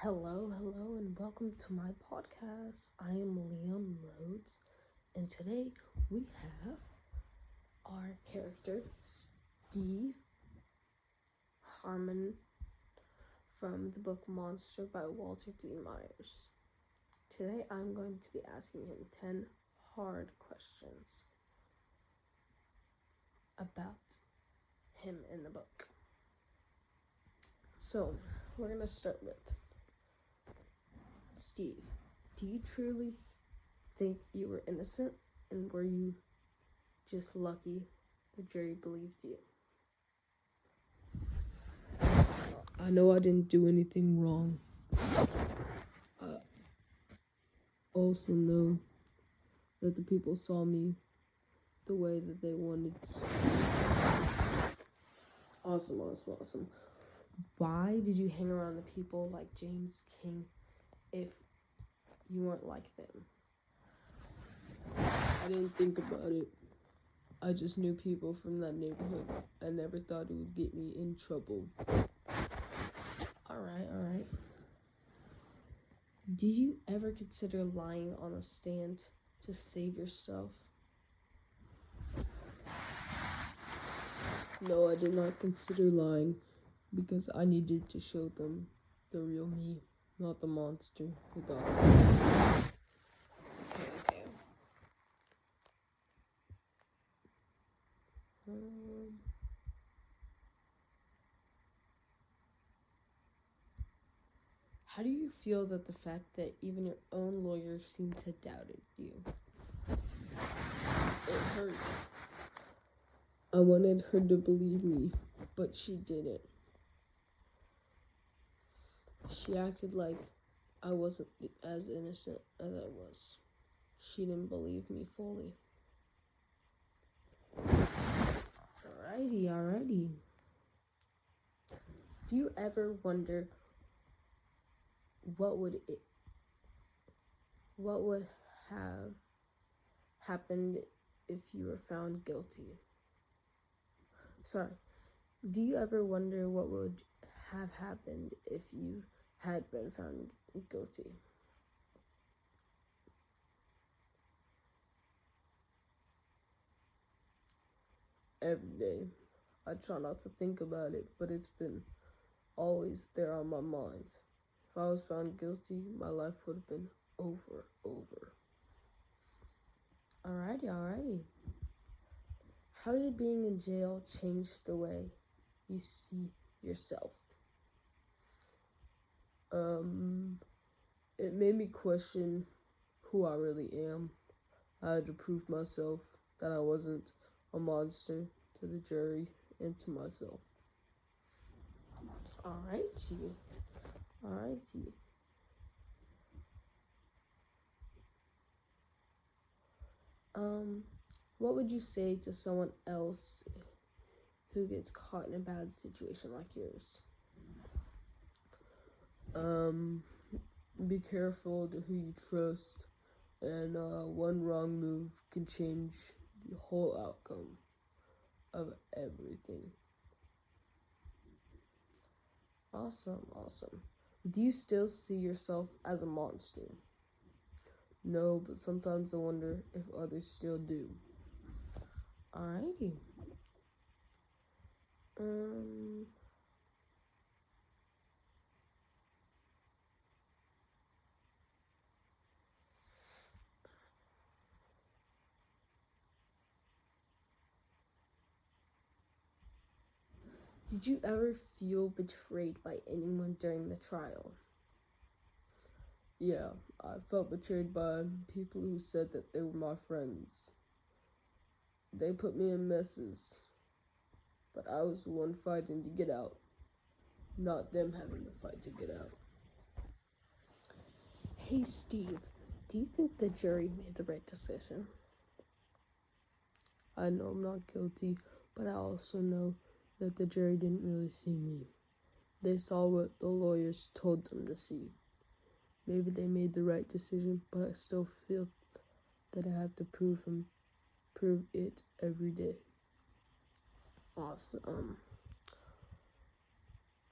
Hello, and welcome to my podcast. I am Liam Rhodes, and today we have our character, Steve Harmon, from the book Monster by Walter D. Myers. Today I'm going to be asking him 10 hard questions about him in the book. So, we're going to start with Steve. Do you truly think you were innocent, and were you just lucky the jury believed you? I know I didn't do anything wrong. I also know that the people saw me the way that they wanted to see me. Awesome. Why did you hang around the people like James King if you weren't like them? I didn't think about it. I just knew people from that neighborhood. I never thought it would get me in trouble. Alright. Did you ever consider lying on a stand to save yourself? No, I did not consider lying because I needed to show them the real me, not the monster, the dog. Okay. How do you feel that the fact that even your own lawyer seemed to doubt you? It hurt. I wanted her to believe me, but she didn't. She acted like I wasn't as innocent as I was. She didn't believe me fully. Alrighty. Do you ever wonder what would have happened if you were found guilty? Do you ever wonder what would have happened if you had been found guilty? Every day. I try not to think about it, but it's been always there on my mind. If I was found guilty, my life would have been over. Alrighty. How did being in jail change the way you see yourself? It made me question who I really am. I had to prove myself that I wasn't a monster to the jury and to myself. Alrighty. What would you say to someone else who gets caught in a bad situation like yours? Be careful to who you trust, and one wrong move can change the whole outcome of everything. Awesome. Do you still see yourself as a monster? No, but sometimes I wonder if others still do. Alrighty. Did you ever feel betrayed by anyone during the trial? Yeah, I felt betrayed by people who said that they were my friends. They put me in messes, but I was the one fighting to get out, not them having to fight to get out. Hey Steve, do you think the jury made the right decision? I know I'm not guilty, but I also know that the jury didn't really see me. They saw what the lawyers told them to see. Maybe they made the right decision, but I still feel that I have to prove it every day. Awesome.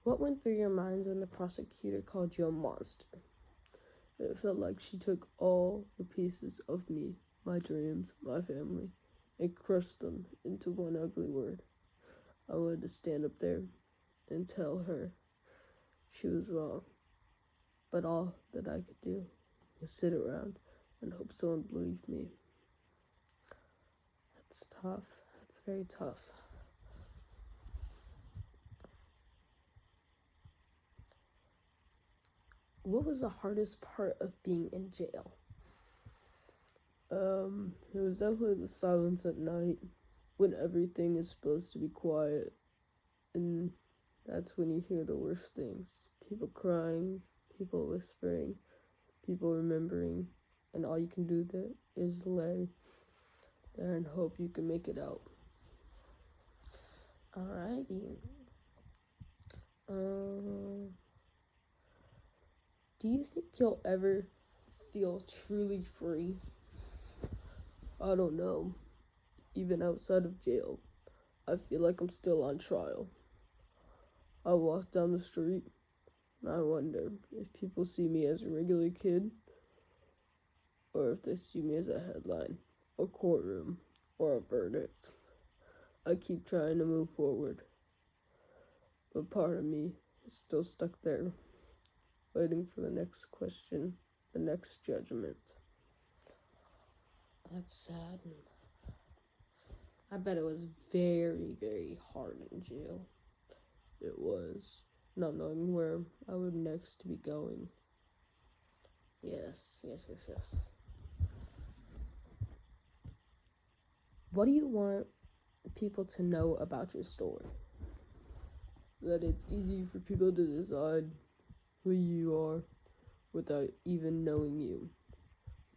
What went through your minds when the prosecutor called you a monster? It felt like she took all the pieces of me, my dreams, my family, and crushed them into one ugly word. I wanted to stand up there and tell her she was wrong, but all that I could do was sit around and hope someone believed me. That's tough. That's very tough. What was the hardest part of being in jail? It was definitely the silence at night when everything is supposed to be quiet, and that's when you hear the worst things. People crying, people whispering, people remembering, and all you can do there is lay there and hope you can make it out. Alrighty. Do you think you'll ever feel truly free? I don't know. Even outside of jail, I feel like I'm still on trial. I walk down the street and I wonder if people see me as a regular kid or if they see me as a headline, a courtroom, or a verdict. I keep trying to move forward, but part of me is still stuck there, waiting for the next question, the next judgment. That's sad. I bet it was very, very hard in jail. It was, not knowing where I would next be going. Yes. What do you want people to know about your story? That it's easy for people to decide who you are without even knowing you.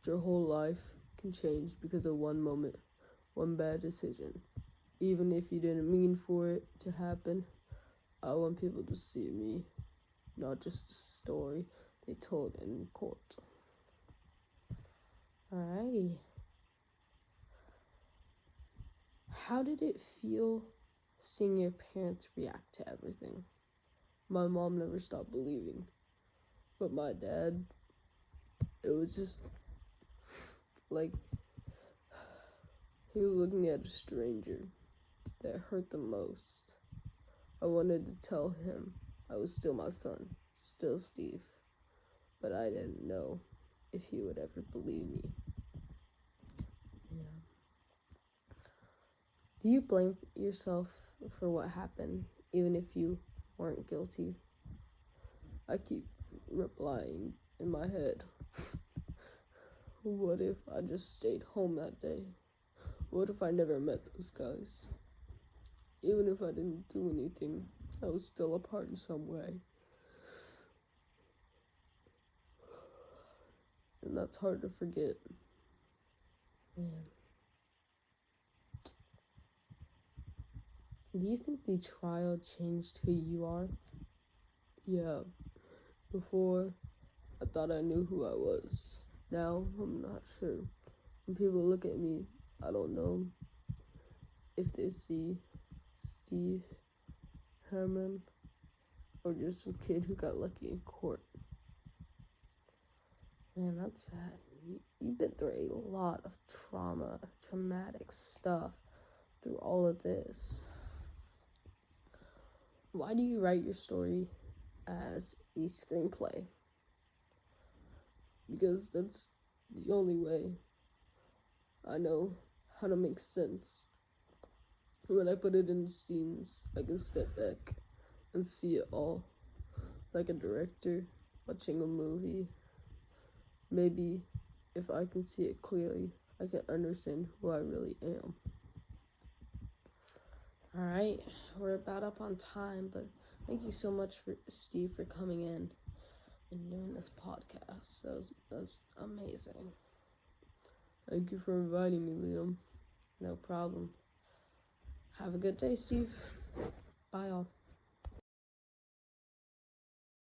Your whole life can change because of one moment, one bad decision. Even if you didn't mean for it to happen, I want people to see me, not just a story they told in court. Alrighty. How did it feel seeing your parents react to everything? My mom never stopped believing, but my dad, it was just like he was looking at a stranger. That hurt the most. I wanted to tell him I was still my son, still Steve, but I didn't know if he would ever believe me. Yeah. Do you blame yourself for what happened, even if you weren't guilty? I keep replying in my head, what if I just stayed home that day? What if I never met those guys? Even if I didn't do anything, I was still a part in some way. And that's hard to forget. Yeah. Do you think the trial changed who you are? Yeah, before I thought I knew who I was. Now I'm not sure. When people look at me, I don't know if they see Steve Herman or just some kid who got lucky in court. Man, that's sad. You've been through a lot of traumatic stuff through all of this. Why do you write your story as a screenplay? Because that's the only way I know how to make sense. When I put it in scenes, I can step back and see it all, like a director watching a movie. Maybe if I can see it clearly, I can understand who I really am. Alright, we're about up on time, but thank you so much, Steve, for coming in and doing this podcast. That was amazing. Thank you for inviting me, Liam. No problem. Have a good day, Steve. Bye, all.